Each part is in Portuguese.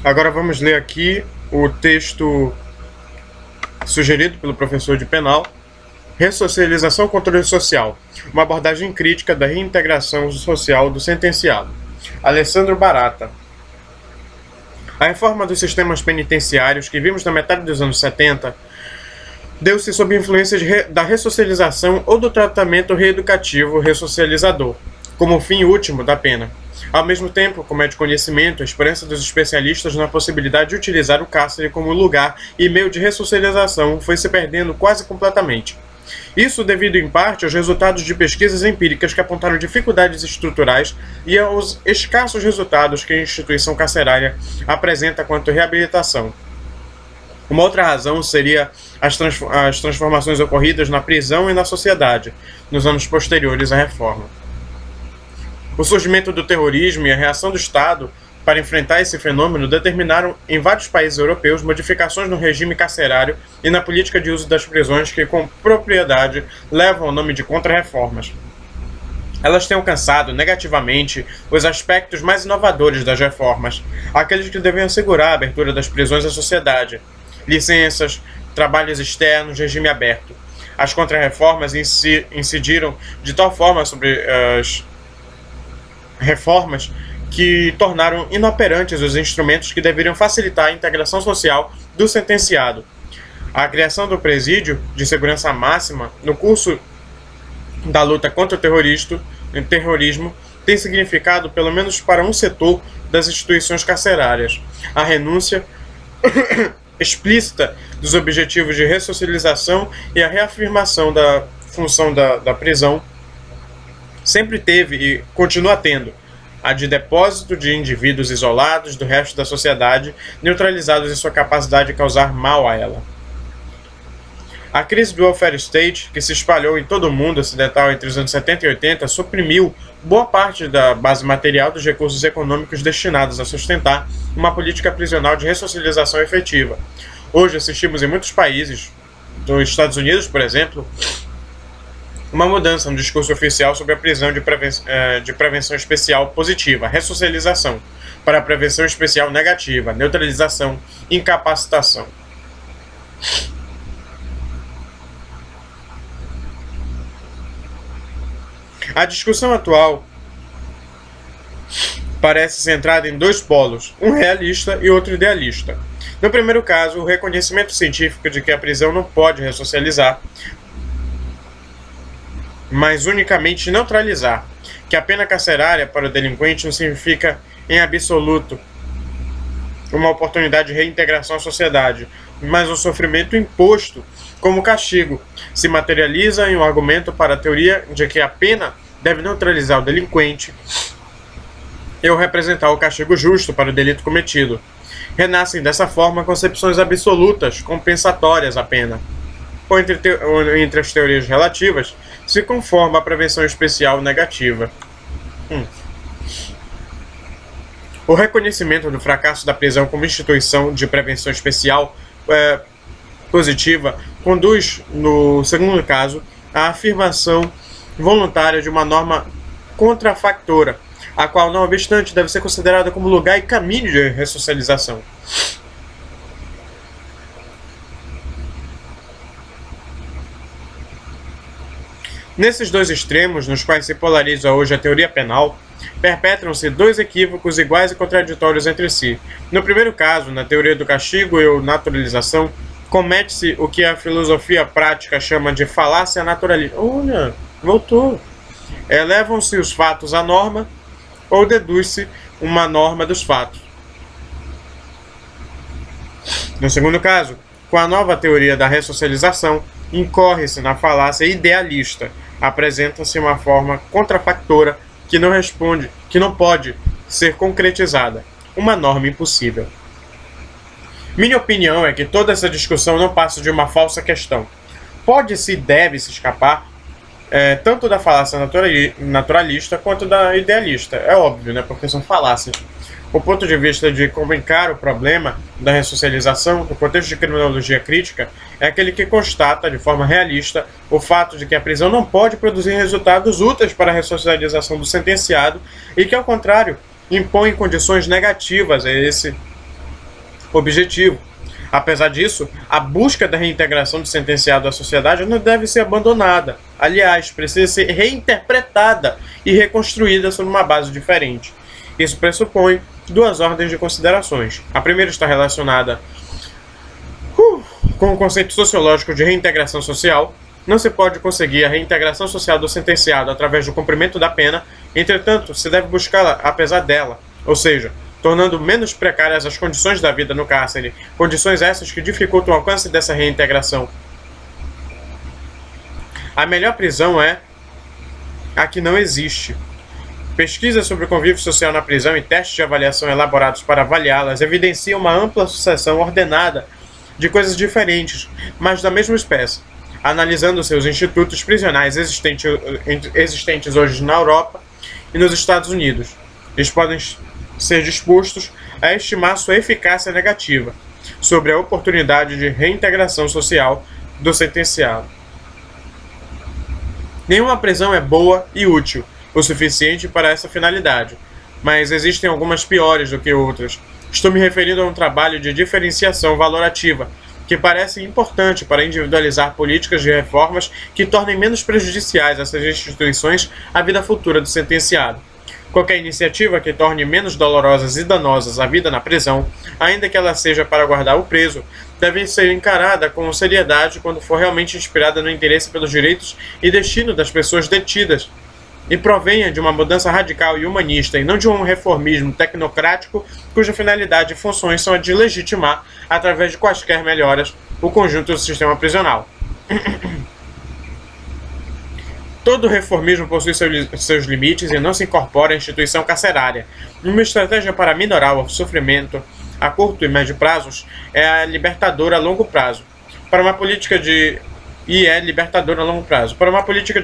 Agora vamos ler aqui o texto sugerido pelo professor de penal, Ressocialização e Controle Social, uma abordagem crítica da reintegração social do sentenciado. Alessandro Barata. A reforma dos sistemas penitenciários que vimos na metade dos anos 70 deu-se sob influência da ressocialização ou do tratamento reeducativo ressocializador, como fim último da pena. Ao mesmo tempo, como é de conhecimento, a esperança dos especialistas na possibilidade de utilizar o cárcere como lugar e meio de ressocialização foi se perdendo quase completamente. Isso devido em parte aos resultados de pesquisas empíricas que apontaram dificuldades estruturais e aos escassos resultados que a instituição carcerária apresenta quanto à reabilitação. Uma outra razão seria as transformações ocorridas na prisão e na sociedade, nos anos posteriores à reforma. O surgimento do terrorismo e a reação do Estado para enfrentar esse fenômeno determinaram em vários países europeus modificações no regime carcerário e na política de uso das prisões que, com propriedade, levam o nome de contra-reformas. Elas têm alcançado negativamente os aspectos mais inovadores das reformas, aqueles que devem assegurar a abertura das prisões à sociedade, licenças, trabalhos externos, regime aberto. As contra-reformas incidiram de tal forma sobre as reformas que tornaram inoperantes os instrumentos que deveriam facilitar a integração social do sentenciado. A criação do presídio de segurança máxima no curso da luta contra o terrorismo tem significado, pelo menos para um setor das instituições carcerárias, a renúncia explícita dos objetivos de ressocialização e a reafirmação da função da prisão. Sempre teve e continua tendo a de depósito de indivíduos isolados do resto da sociedade, neutralizados em sua capacidade de causar mal a ela. A crise do welfare state, que se espalhou em todo o mundo ocidental entre os anos 70 e 80, suprimiu boa parte da base material dos recursos econômicos destinados a sustentar uma política prisional de ressocialização efetiva. Hoje assistimos em muitos países, nos Estados Unidos, por exemplo, uma mudança no discurso oficial sobre a prisão de prevenção especial positiva, ressocialização, para a prevenção especial negativa, neutralização, incapacitação. A discussão atual parece centrada em dois polos, um realista e outro idealista. No primeiro caso, o reconhecimento científico de que a prisão não pode ressocializar, mas unicamente neutralizar, que a pena carcerária para o delinquente não significa, em absoluto, uma oportunidade de reintegração à sociedade, mas um sofrimento imposto como castigo, se materializa em um argumento para a teoria de que a pena deve neutralizar o delinquente e representar o castigo justo para o delito cometido. Renascem dessa forma concepções absolutas, compensatórias à pena. Ou entre as teorias relativas, se conforma a prevenção especial negativa. O reconhecimento do fracasso da prisão como instituição de prevenção especial positiva conduz, no segundo caso, à afirmação voluntária de uma norma contrafactora, a qual, não obstante, deve ser considerada como lugar e caminho de ressocialização. Nesses dois extremos, nos quais se polariza hoje a teoria penal, perpetram-se dois equívocos iguais e contraditórios entre si. No primeiro caso, na teoria do castigo e naturalização, comete-se o que a filosofia prática chama de falácia naturalista. Olha, voltou. Elevam-se os fatos à norma ou deduz-se uma norma dos fatos. No segundo caso, com a nova teoria da ressocialização, incorre-se na falácia idealista. Apresenta-se uma forma contrafactora que não pode ser concretizada, uma norma impossível. Minha opinião é que toda essa discussão não passa de uma falsa questão. Pode-se e deve-se escapar tanto da falácia naturalista quanto da idealista. É óbvio, né? Porque são falácias. O ponto de vista de como encara o problema da ressocialização, no contexto de criminologia crítica, é aquele que constata, de forma realista, o fato de que a prisão não pode produzir resultados úteis para a ressocialização do sentenciado e que, ao contrário, impõe condições negativas a esse objetivo. Apesar disso, a busca da reintegração do sentenciado à sociedade não deve ser abandonada. Aliás, precisa ser reinterpretada e reconstruída sobre uma base diferente. Isso pressupõe duas ordens de considerações. A primeira está relacionada com o conceito sociológico de reintegração social. Não se pode conseguir a reintegração social do sentenciado através do cumprimento da pena, entretanto, se deve buscá-la apesar dela, ou seja, tornando menos precárias as condições da vida no cárcere, condições essas que dificultam o alcance dessa reintegração. A melhor prisão é a que não existe. Pesquisas sobre o convívio social na prisão e testes de avaliação elaborados para avaliá-las evidenciam uma ampla sucessão ordenada de coisas diferentes, mas da mesma espécie. Analisando seus institutos prisionais existentes hoje na Europa e nos Estados Unidos, eles podem ser dispostos a estimar sua eficácia negativa sobre a oportunidade de reintegração social do sentenciado. Nenhuma prisão é boa e útil o suficiente para essa finalidade, mas existem algumas piores do que outras. Estou me referindo a um trabalho de diferenciação valorativa que parece importante para individualizar políticas de reformas que tornem menos prejudiciais essas instituições à vida futura do sentenciado. Qualquer iniciativa que torne menos dolorosas e danosas a vida na prisão, ainda que ela seja para guardar o preso, deve ser encarada com seriedade quando for realmente inspirada no interesse pelos direitos e destino das pessoas detidas, e provenha de uma mudança radical e humanista, e não de um reformismo tecnocrático cuja finalidade e funções são a de legitimar, através de quaisquer melhoras, o conjunto do sistema prisional. Todo reformismo possui seus limites e não se incorpora à instituição carcerária. Uma estratégia para minorar o sofrimento a curto e médio prazos é a libertadora a longo prazo. Para uma política de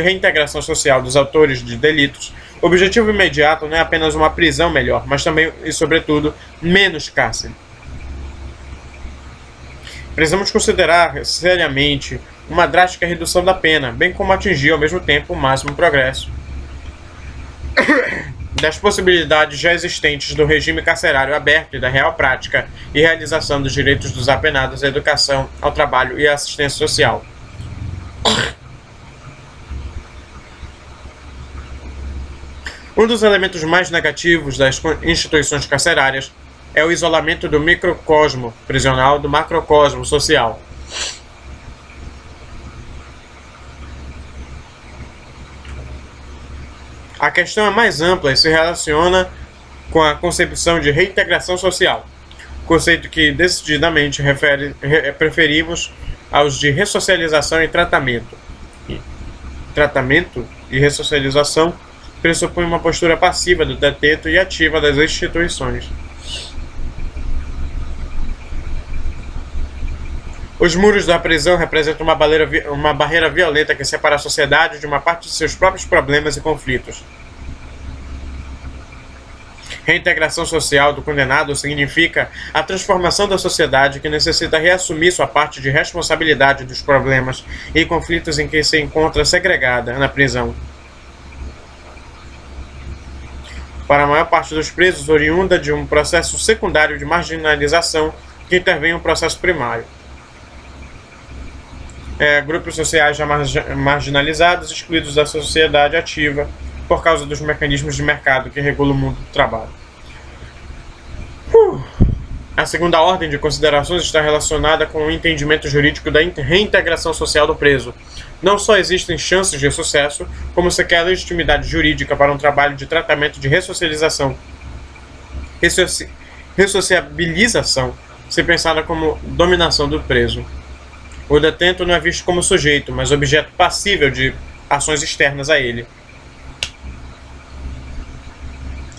reintegração social dos autores de delitos, o objetivo imediato não é apenas uma prisão melhor, mas também e sobretudo menos cárcere. Precisamos considerar seriamente uma drástica redução da pena, bem como atingir ao mesmo tempo o máximo progresso das possibilidades já existentes do regime carcerário aberto e da real prática e realização dos direitos dos apenados à educação, ao trabalho e à assistência social. Um dos elementos mais negativos das instituições carcerárias é o isolamento do microcosmo prisional do macrocosmo social. A questão é mais ampla e se relaciona com a concepção de reintegração social, conceito que decididamente preferimos aos de ressocialização e tratamento. Tratamento e ressocialização pressupõem uma postura passiva do detento e ativa das instituições. Os muros da prisão representam uma barreira violenta que separa a sociedade de uma parte de seus próprios problemas e conflitos. Reintegração social do condenado significa a transformação da sociedade que necessita reassumir sua parte de responsabilidade dos problemas e conflitos em que se encontra segregada na prisão. Para a maior parte dos presos, oriunda de um processo secundário de marginalização que intervém no processo primário. Grupos sociais já marginalizados, excluídos da sociedade ativa por causa dos mecanismos de mercado que regulam o mundo do trabalho. A segunda ordem de considerações está relacionada com o entendimento jurídico da reintegração social do preso. Não só existem chances de sucesso, como sequer a legitimidade jurídica para um trabalho de tratamento de ressocialização. Ressociabilização, se pensada como dominação do preso. O detento não é visto como sujeito, mas objeto passível de ações externas a ele.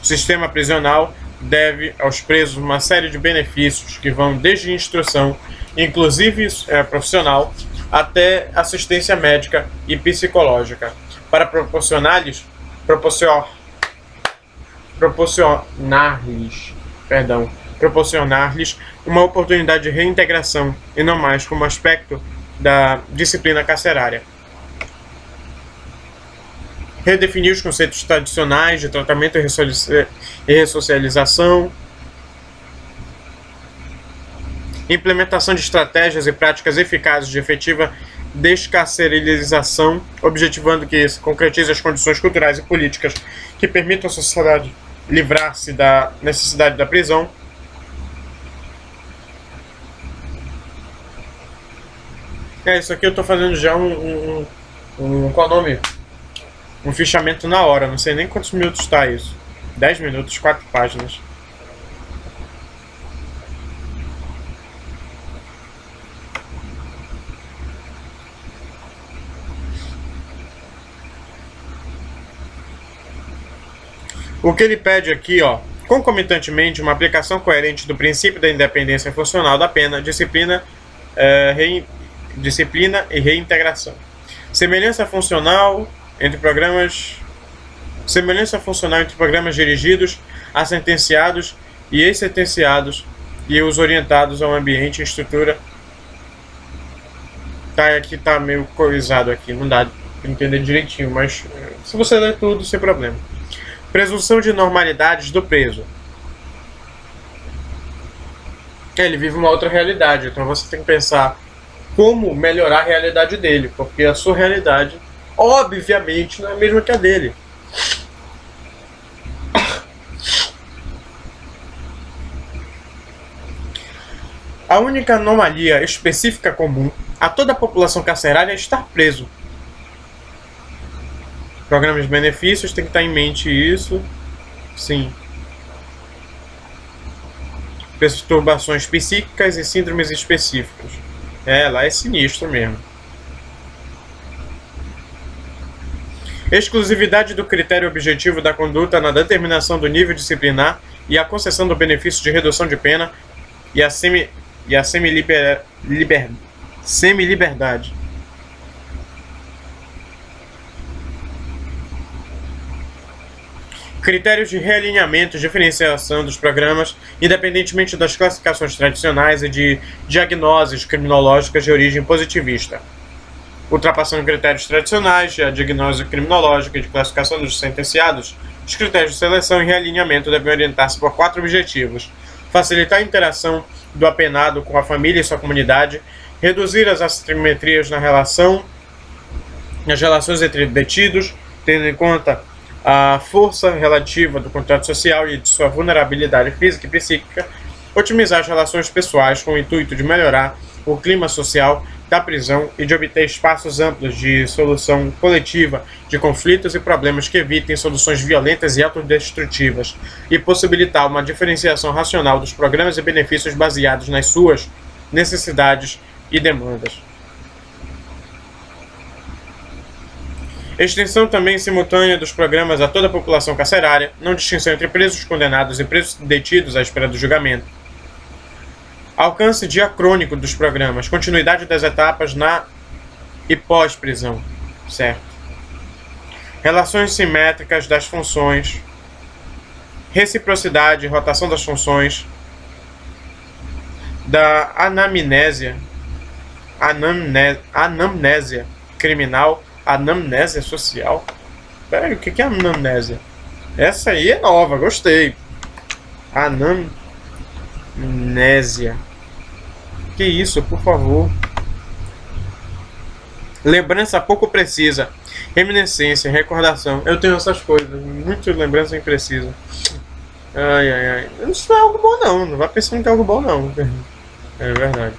O sistema prisional deve aos presos uma série de benefícios que vão desde instrução, inclusive profissional, até assistência médica e psicológica, para proporcionar-lhes uma oportunidade de reintegração e não mais como aspecto da disciplina carcerária. Redefinir os conceitos tradicionais de tratamento e ressocialização, Implementação de estratégias e práticas eficazes de efetiva descarceralização, objetivando que se concretize as condições culturais e políticas que permitam à sociedade livrar-se da necessidade da prisão. Isso aqui eu estou fazendo já qual é o nome? Um fichamento na hora, não sei nem quantos minutos está isso. 10 minutos, 4 páginas. O que ele pede aqui, concomitantemente, uma aplicação coerente do princípio da independência funcional da pena, disciplina e reintegração. Semelhança funcional entre programas dirigidos a sentenciados e ex-sentenciados e os orientados ao ambiente e estrutura. Aqui tá meio coisado aqui, não dá para entender direitinho, mas se você ler tudo, sem problema. Presunção de normalidades do preso. Ele vive uma outra realidade, então você tem que pensar como melhorar a realidade dele, porque a sua realidade, obviamente, não é a mesma que a dele. A única anomalia específica comum a toda a população carcerária é estar preso. Programas de benefícios, tem que estar em mente isso. Sim. Perturbações psíquicas e síndromes específicas. Lá é sinistro mesmo. Exclusividade do critério objetivo da conduta na determinação do nível disciplinar e a concessão do benefício de redução de pena e a semi-liberdade. Critérios de realinhamento e diferenciação dos programas, independentemente das classificações tradicionais e de diagnoses criminológicas de origem positivista. Ultrapassando critérios tradicionais, a diagnose criminológica e de classificação dos sentenciados, os critérios de seleção e realinhamento devem orientar-se por 4 objetivos: facilitar a interação do apenado com a família e sua comunidade, reduzir as assimetrias nas relações entre detidos, tendo em conta a força relativa do contrato social e de sua vulnerabilidade física e psíquica, otimizar as relações pessoais com o intuito de melhorar o clima social da prisão e de obter espaços amplos de solução coletiva de conflitos e problemas que evitem soluções violentas e autodestrutivas, e possibilitar uma diferenciação racional dos programas e benefícios baseados nas suas necessidades e demandas. Extensão também simultânea dos programas a toda a população carcerária, não distinção entre presos condenados e presos detidos à espera do julgamento. Alcance diacrônico dos programas, continuidade das etapas na e pós-prisão, certo? Relações simétricas das funções, reciprocidade e rotação das funções, da anamnésia criminal, anamnésia social. Peraí, o que é anamnésia? Essa aí é nova, gostei. Anamnésia. Que isso, por favor. Lembrança pouco precisa. Reminiscência, recordação. Eu tenho essas coisas. Muito lembrança imprecisa. Ai. Isso não é algo bom, não. Não vai pensando que é algo bom, não. É verdade.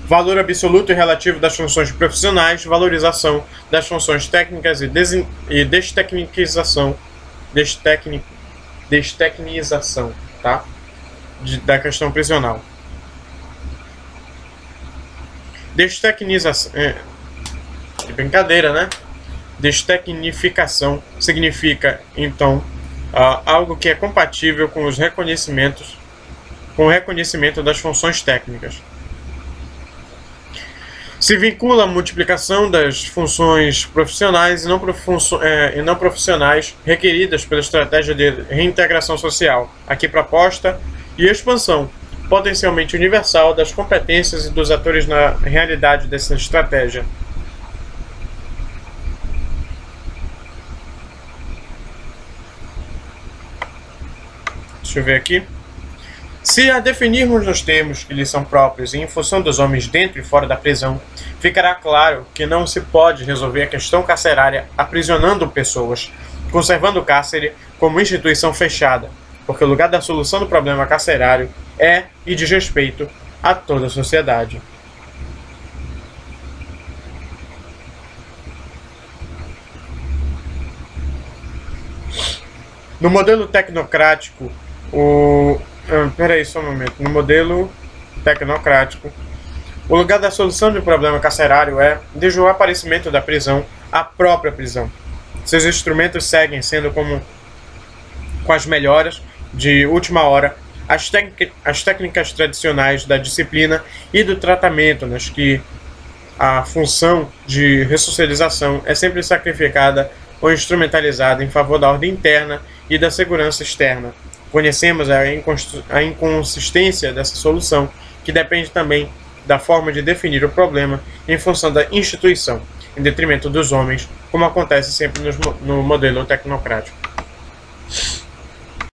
Valor absoluto e relativo das funções profissionais, valorização das funções técnicas e destecnização, tá? Da questão prisional. Destecnização. Que brincadeira, né? Destecnificação significa, então, algo que é compatível com os reconhecimentos, com o reconhecimento das funções técnicas. Se vincula à multiplicação das funções profissionais e não profissionais requeridas pela estratégia de reintegração social, aqui proposta, e expansão potencialmente universal das competências e dos atores na realidade dessa estratégia. Deixa eu ver aqui. Se a definirmos nos termos que lhes são próprios e em função dos homens dentro e fora da prisão, ficará claro que não se pode resolver a questão carcerária aprisionando pessoas, conservando o cárcere como instituição fechada, porque o lugar da solução do problema carcerário é e diz respeito a toda a sociedade. No modelo tecnocrático, No modelo tecnocrático, o lugar da solução do problema carcerário é, desde o aparecimento da prisão, a própria prisão. Seus instrumentos seguem sendo com as melhoras de última hora as técnicas tradicionais da disciplina e do tratamento, nas que a função de ressocialização é sempre sacrificada ou instrumentalizada em favor da ordem interna e da segurança externa. Conhecemos a inconsistência dessa solução, que depende também da forma de definir o problema em função da instituição, em detrimento dos homens, como acontece sempre no modelo tecnocrático.